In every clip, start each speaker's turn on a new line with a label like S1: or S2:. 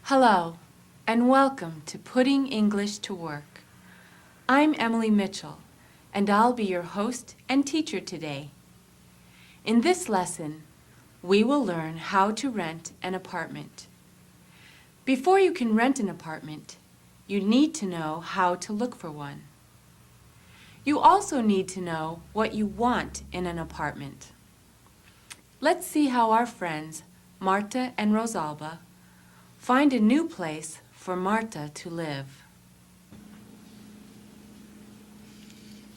S1: Hello, and welcome to Putting English to Work. I'm Emily Mitchell, and I'll be your host and teacher today. In this lesson, we will learn how to rent an apartment. Before you can rent an apartment, you need to know how to look for one. You also need to know what you want in an apartment. Let's see how our friends, Marta and Rosalba, find a new place for Marta to live.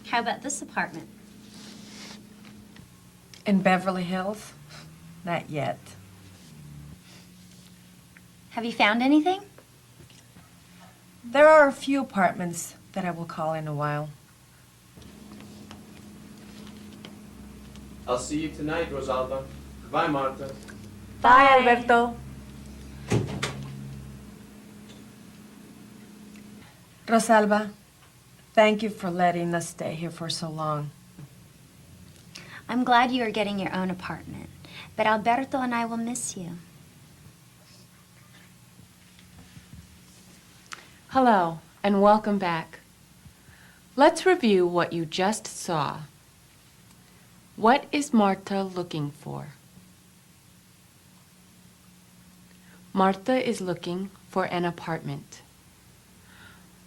S2: How about this apartment?
S3: In Beverly Hills? Not yet.
S2: Have you found anything?
S3: There are a few apartments that I will call in a while.
S4: I'll see you tonight, Rosalba. Goodbye, Marta.
S1: Bye, Alberto.
S3: Rosalba, thank you for letting us stay here for so long.
S2: I'm glad you are getting your own apartment, but Alberto and I will miss you.
S1: Hello, and welcome back. Let's review what you just saw. What is Marta looking for? Marta is looking for an apartment.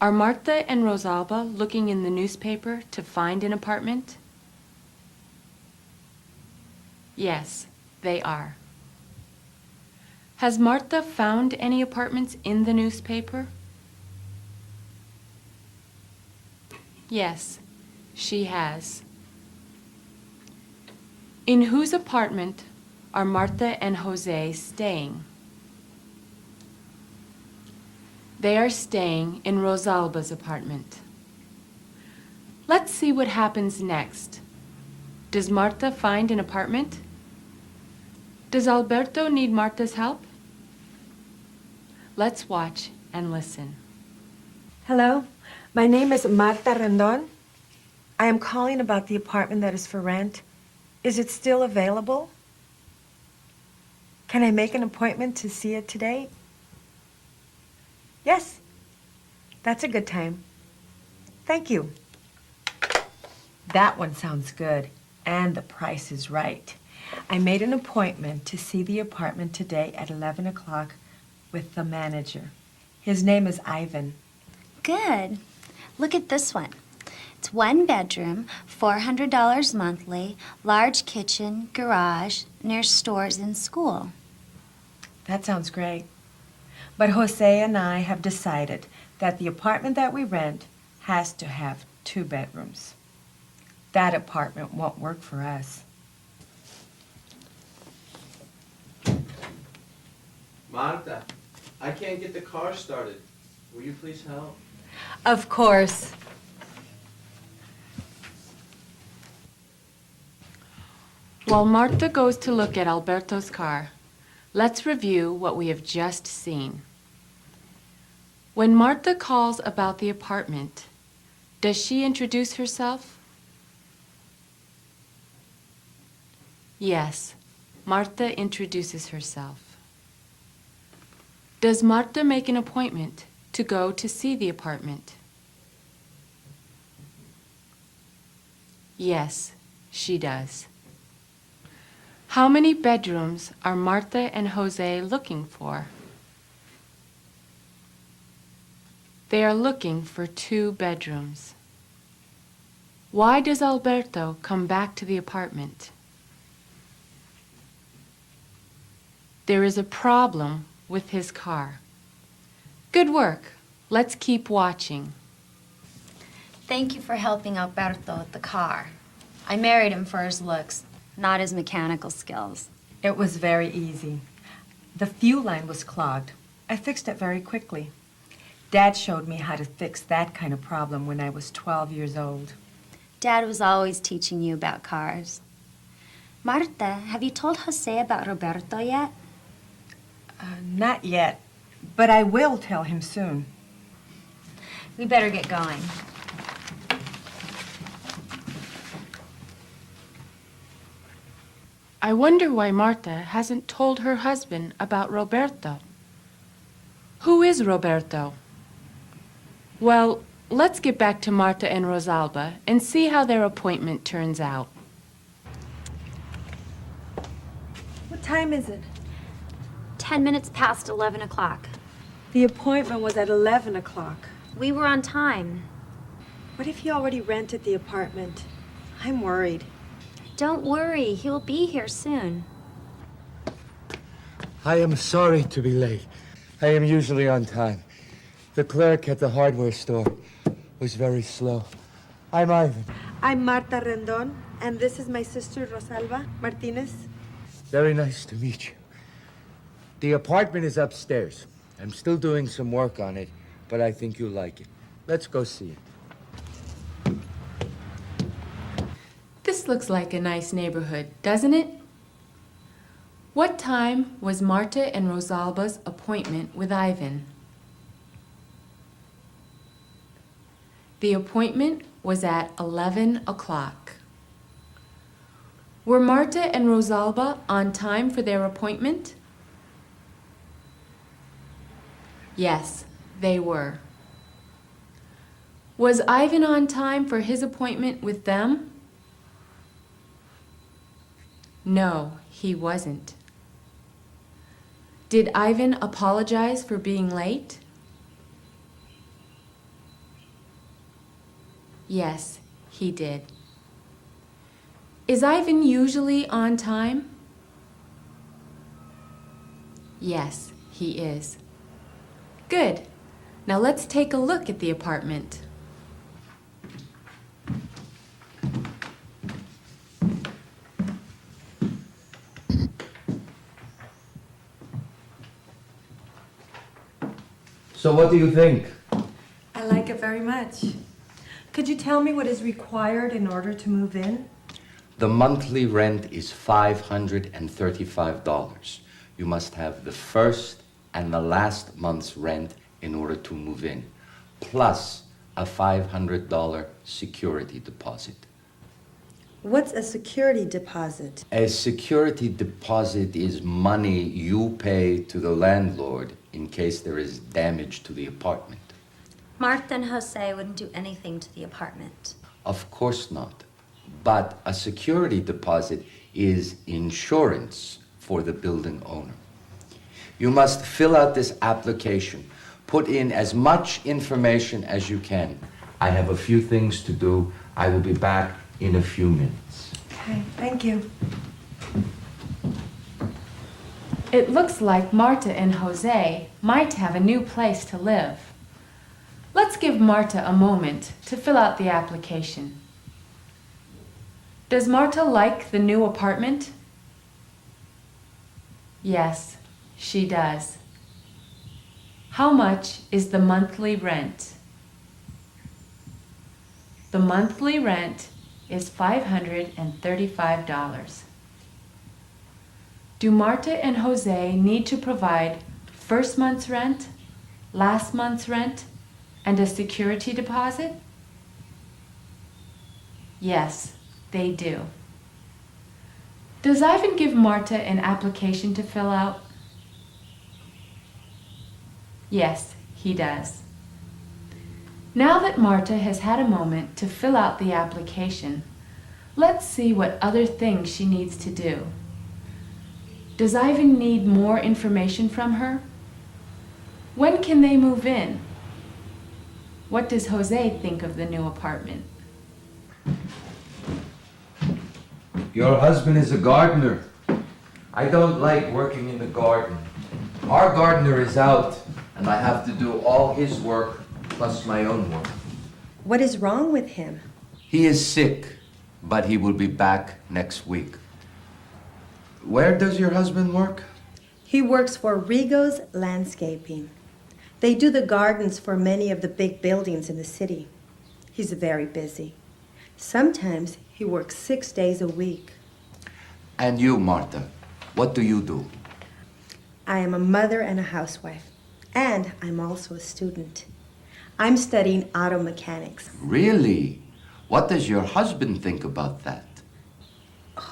S1: Are Marta and Rosalba looking in the newspaper to find an apartment? Yes, they are. Has Marta found any apartments in the newspaper? Yes, she has. In whose apartment are Marta and Jose staying? They are staying in Rosalba's apartment. Let's see what happens next. Does Marta find an apartment? Does Alberto need Marta's help? Let's watch and listen.
S3: Hello, my name is Marta Rendon. I am calling about the apartment that is for rent. Is it still available? Can I make an appointment to see it today? Yes, that's a good time. Thank you. That one sounds good, and the price is right. I made an appointment to see the apartment today at 11 o'clock with the manager. His name is Ivan.
S2: Good. Look at this one. It's 1 bedroom, $400 monthly, large kitchen, garage, near stores and school.
S3: That sounds great. But Jose and I have decided that the apartment that we rent has to have 2 bedrooms. That apartment won't work for us.
S4: Marta, I can't get the car started. Will you please help?
S3: Of course.
S1: While Marta goes to look at Alberto's car, let's review what we have just seen. When Marta calls about the apartment, does she introduce herself? Yes, Marta introduces herself. Does Marta make an appointment to go to see the apartment? Yes, she does. How many bedrooms are Marta and Jose looking for? They are looking for 2 bedrooms. Why does Alberto come back to the apartment? There is a problem with his car. Good work. Let's keep watching.
S2: Thank you for helping Alberto with the car. I married him for his looks, not his mechanical skills.
S3: It was very easy. The fuel line was clogged. I fixed it very quickly. Dad showed me how to fix that kind of problem when I was 12 years old.
S2: Dad was always teaching you about cars. Marta, have you told Jose about Roberto yet?
S3: Not yet, but I will tell him soon.
S2: We better get going.
S1: I wonder why Marta hasn't told her husband about Roberto. Who is Roberto? Well, let's get back to Marta and Rosalba and see how their appointment turns out.
S3: What time is it?
S2: 10 minutes past 11 o'clock.
S3: The appointment was at 11 o'clock.
S2: We were on time.
S3: What if he already rented the apartment? I'm worried.
S2: Don't worry, he'll be here soon.
S5: I am sorry to be late. I am usually on time. The clerk at the hardware store was very slow. I'm Ivan.
S3: I'm Marta Rendon, and this is my sister Rosalba Martinez.
S5: Very nice to meet you. The apartment is upstairs. I'm still doing some work on it, but I think you'll like it. Let's go see it.
S1: This looks like a nice neighborhood, doesn't it? What time was Marta and Rosalba's appointment with Ivan? The appointment was at 11 o'clock. Were Marta and Rosalba on time for their appointment? Yes, they were. Was Ivan on time for his appointment with them? No, he wasn't. Did Ivan apologize for being late? Yes, he did. Is Ivan usually on time? Yes, he is. Good. Now let's take a look at the apartment.
S5: So what do you think?
S3: I like it very much. Could you tell me what is required in order to move in?
S6: The monthly rent is $535. You must have the first and the last month's rent in order to move in, plus a $500 security deposit.
S7: What's a security deposit?
S6: A security deposit is money you pay to the landlord in case there is damage to the apartment.
S2: Martha and Jose wouldn't do anything to the apartment.
S6: Of course not. But a security deposit is insurance for the building owner. You must fill out this application. Put in as much information as you can. I have a few things to do. I will be back in a few minutes.
S3: Okay, thank you.
S1: It looks like Marta and Jose might have a new place to live. Let's give Marta a moment to fill out the application. Does Marta like the new apartment? Yes, she does. How much is the monthly rent? The monthly rent is $535. Do Marta and Jose need to provide first month's rent, last month's rent, and a security deposit? Yes, they do. Does Ivan give Marta an application to fill out? Yes, he does. Now that Marta has had a moment to fill out the application, let's see what other things she needs to do. Does Ivan need more information from her? When can they move in? What does Jose think of the new apartment?
S6: Your husband is a gardener. I don't like working in the garden. Our gardener is out, and I have to do all his work plus my own work.
S7: What is wrong with him?
S6: He is sick, but he will be back next week. Where does your husband work?
S7: He works for Rigo's Landscaping. They do the gardens for many of the big buildings in the city. He's very busy. Sometimes he works 6 days a week.
S6: And you, Marta, what do you do?
S7: I am a mother and a housewife, and I'm also a student. I'm studying auto mechanics.
S6: Really? What does your husband think about that?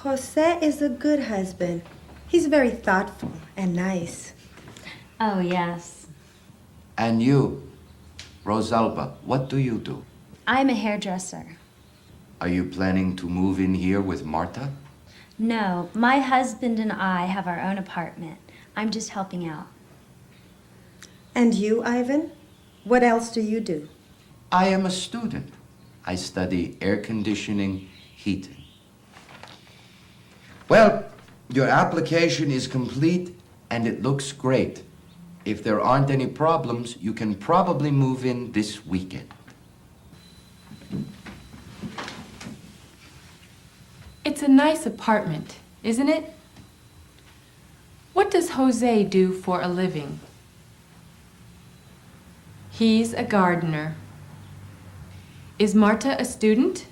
S7: Jose is a good husband. He's very thoughtful and nice.
S2: Oh, yes.
S6: And you, Rosalba, what do you do?
S2: I'm a hairdresser.
S6: Are you planning to move in here with Marta?
S2: No, my husband and I have our own apartment. I'm just helping out.
S7: And you, Ivan? What else do you do?
S6: I am a student. I study air conditioning, heating. Well, your application is complete and it looks great. If there aren't any problems, you can probably move in this weekend.
S1: It's a nice apartment, isn't it? What does Jose do for a living? He's a gardener. Is Marta a student?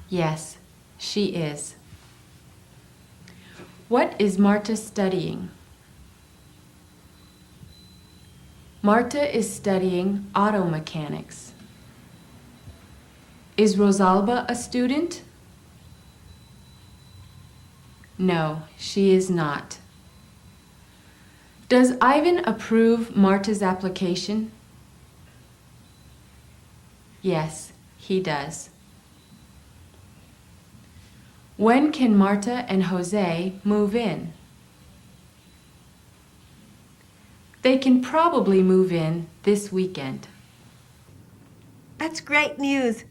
S1: Yes, she is. What is Marta studying? Marta is studying auto mechanics. Is Rosalba a student? No, she is not. Does Ivan approve Marta's application? Yes, he does. When can Marta and Jose move in? They can probably move in this weekend.
S3: That's great news.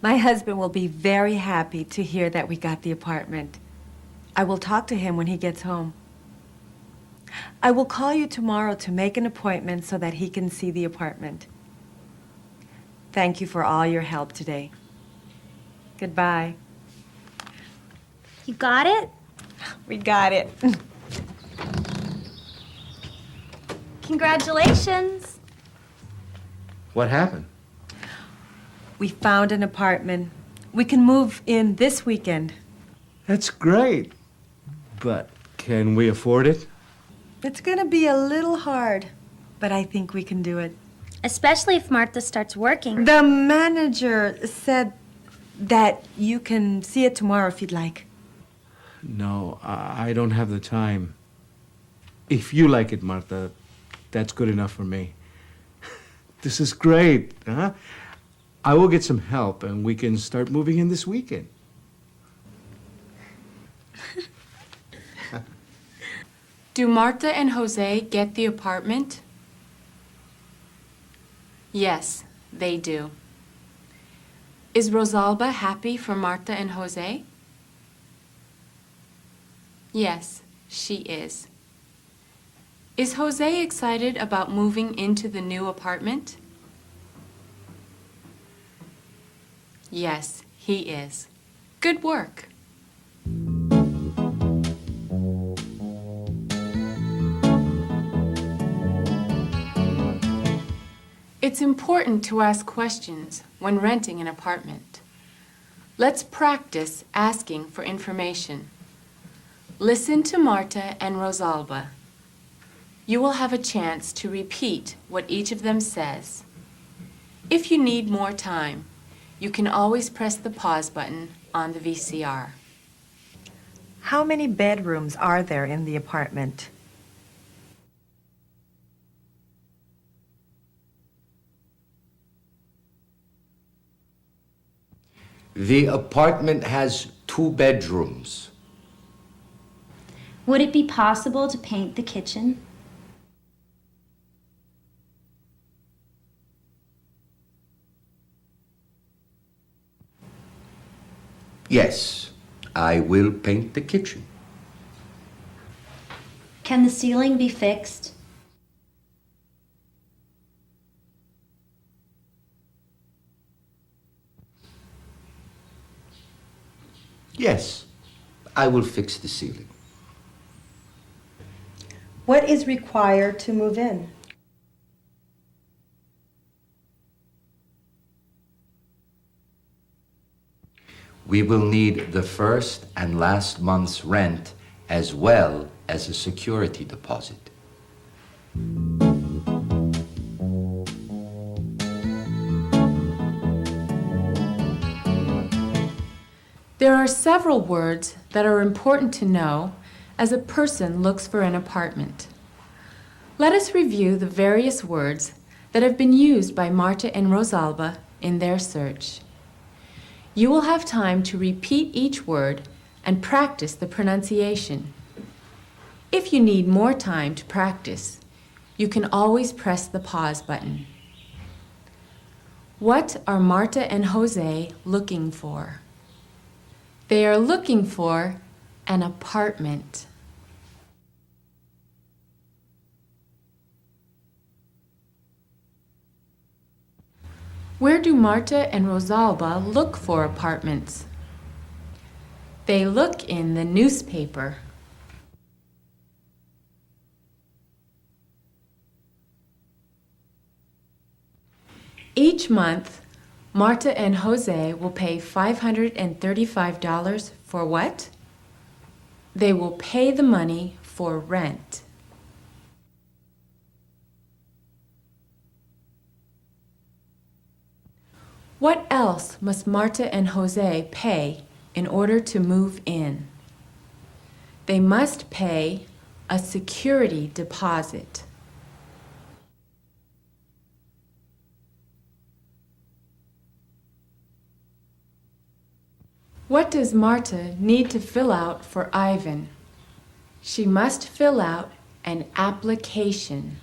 S3: My husband will be very happy to hear that we got the apartment. I will talk to him when he gets home. I will call you tomorrow to make an appointment so that he can see the apartment. Thank you for all your help today. Goodbye.
S2: You got it?
S3: We got it.
S2: Congratulations.
S5: What happened?
S3: We found an apartment. We can move in this weekend.
S8: That's great. But can we afford it?
S3: It's gonna be a little hard, but I think we can do it.
S2: Especially if Martha starts working.
S3: The manager said that you can see it tomorrow if you'd like.
S8: No, I don't have the time. If you like it, Martha, that's good enough for me. This is great, huh? I will get some help and we can start moving in this weekend.
S1: Do Marta and Jose get the apartment? Yes, they do. Is Rosalba happy for Marta and Jose? Yes, she is. Is Jose excited about moving into the new apartment? Yes, he is. Good work. It's important to ask questions when renting an apartment. Let's practice asking for information. Listen to Marta and Rosalba. You will have a chance to repeat what each of them says. If you need more time, you can always press the pause button on the VCR.
S3: How many bedrooms are there in the apartment?
S6: The apartment has 2 bedrooms.
S2: Would it be possible to paint the kitchen?
S6: Yes, I will paint the kitchen.
S2: Can the ceiling be fixed?
S6: Yes, I will fix the ceiling.
S7: What is required to move in?
S6: We will need the first and last month's rent as well as a security deposit.
S1: There are several words that are important to know as a person looks for an apartment. Let us review the various words that have been used by Marta and Rosalba in their search. You will have time to repeat each word and practice the pronunciation. If you need more time to practice, you can always press the pause button. What are Marta and Jose looking for? They are looking for an apartment. Where do Marta and Rosalba look for apartments? They look in the newspaper. Each month, Marta and Jose will pay $535 for what? They will pay the money for rent. What else must Marta and Jose pay in order to move in? They must pay a security deposit. What does Marta need to fill out for Ivan? She must fill out an application.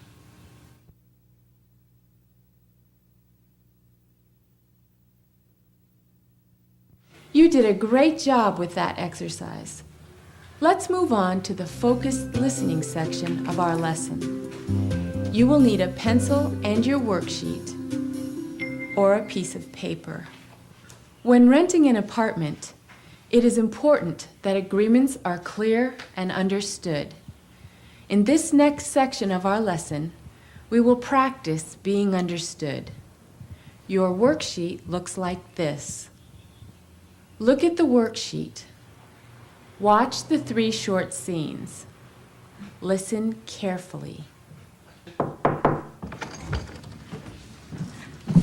S1: You did a great job with that exercise. Let's move on to the focused listening section of our lesson. You will need a pencil and your worksheet or a piece of paper. When renting an apartment, it is important that agreements are clear and understood. In this next section of our lesson, we will practice being understood. Your worksheet looks like this. Look at the worksheet. Watch the 3 short scenes. Listen carefully.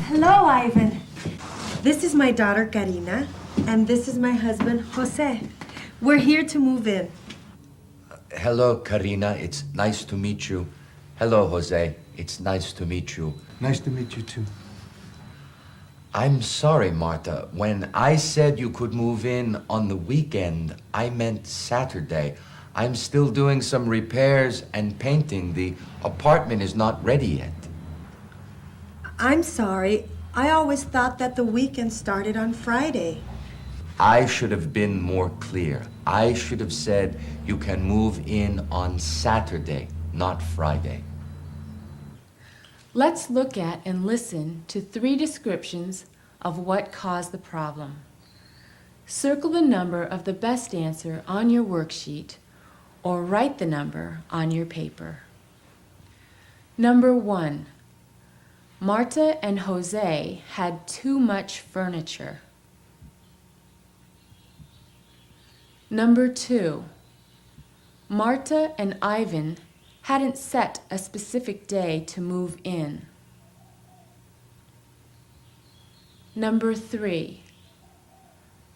S7: Hello, Ivan. This is my daughter, Karina, and this is my husband, Jose. We're here to move in.
S6: Hello, Karina. It's nice to meet you. Hello, Jose. It's nice to meet you.
S8: Nice to meet you too.
S6: I'm sorry, Marta. When I said you could move in on the weekend, I meant Saturday. I'm still doing some repairs and painting. The apartment is not ready yet.
S7: I'm sorry. I always thought that the weekend started on Friday.
S6: I should have been more clear. I should have said you can move in on Saturday, not Friday.
S1: Let's look at and listen to 3 descriptions of what caused the problem. Circle the number of the best answer on your worksheet or write the number on your paper. Number 1. Marta and Jose had too much furniture. Number 2. Marta and Ivan hadn't set a specific day to move in. Number 3.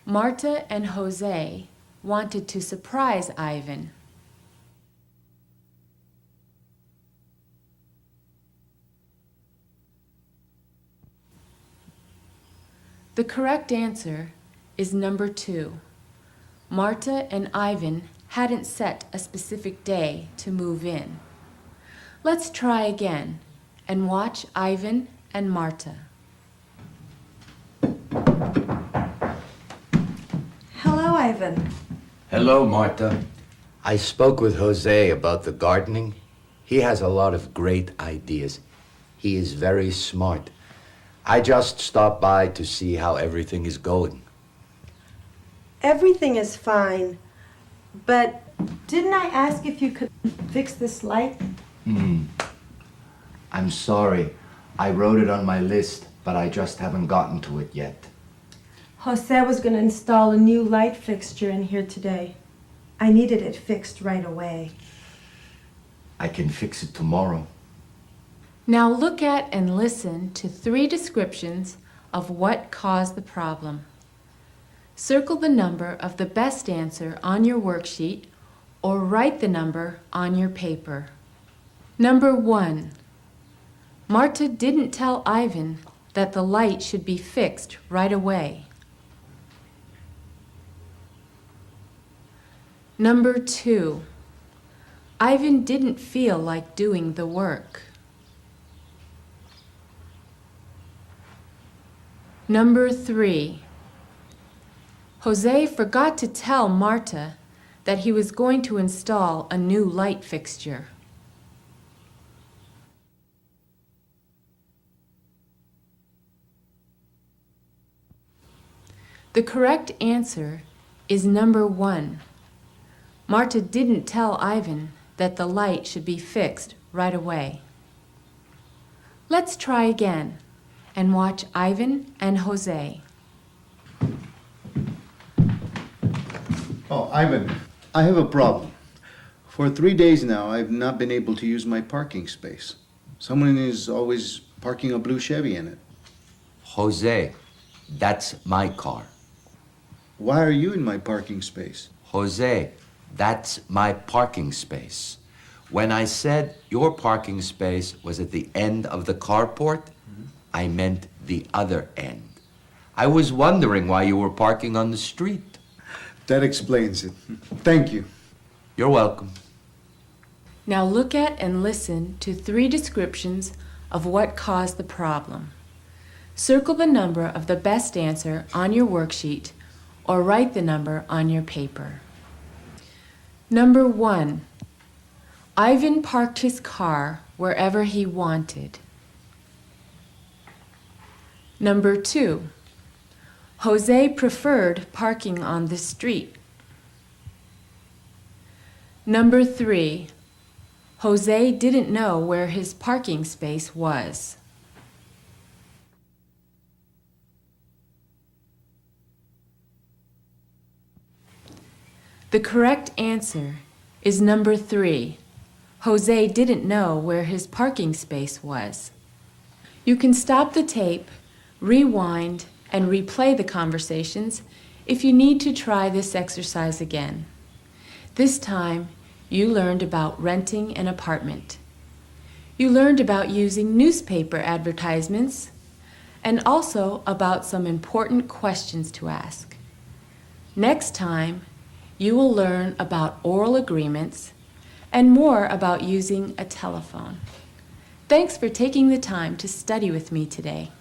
S1: Marta and Jose wanted to surprise Ivan. The correct answer is number 2. Marta and Ivan hadn't set a specific day to move in. Let's try again and watch Ivan and Marta.
S7: Hello, Ivan.
S6: Hello, Marta. I spoke with Jose about the gardening. He has a lot of great ideas. He is very smart. I just stopped by to see how everything is going.
S7: Everything is fine, but didn't I ask if you could fix this light?
S6: I'm sorry. I wrote it on my list, but I just haven't gotten to it yet.
S7: Jose was going to install a new light fixture in here today. I needed it fixed right away.
S6: I can fix it tomorrow.
S1: Now look at and listen to 3 descriptions of what caused the problem. Circle the number of the best answer on your worksheet or write the number on your paper. Number 1. Marta didn't tell Ivan that the light should be fixed right away. Number 2. Ivan didn't feel like doing the work. Number 3. Jose forgot to tell Marta that he was going to install a new light fixture. The correct answer is number 1. Marta didn't tell Ivan that the light should be fixed right away. Let's try again and watch Ivan and Jose.
S9: Oh, Ivan, I have a problem. For 3 days now, I've not been able to use my parking space. Someone is always parking a blue Chevy in it.
S6: Jose, that's my car.
S9: Why are you in my parking space?
S6: Jose, that's my parking space. When I said your parking space was at the end of the carport, I meant the other end. I was wondering why you were parking on the street.
S9: That explains it. Thank you.
S6: You're welcome.
S1: Now look at and listen to 3 descriptions of what caused the problem. Circle the number of the best answer on your worksheet or write the number on your paper. Number 1. Ivan parked his car wherever he wanted. Number 2. Jose preferred parking on the street. Number 3. Jose didn't know where his parking space was. The correct answer is number 3. Jose didn't know where his parking space was. You can stop the tape, rewind, and replay the conversations if you need to try this exercise again. This time, you learned about renting an apartment. You learned about using newspaper advertisements and also about some important questions to ask. Next time, you will learn about oral agreements and more about using a telephone. Thanks for taking the time to study with me today.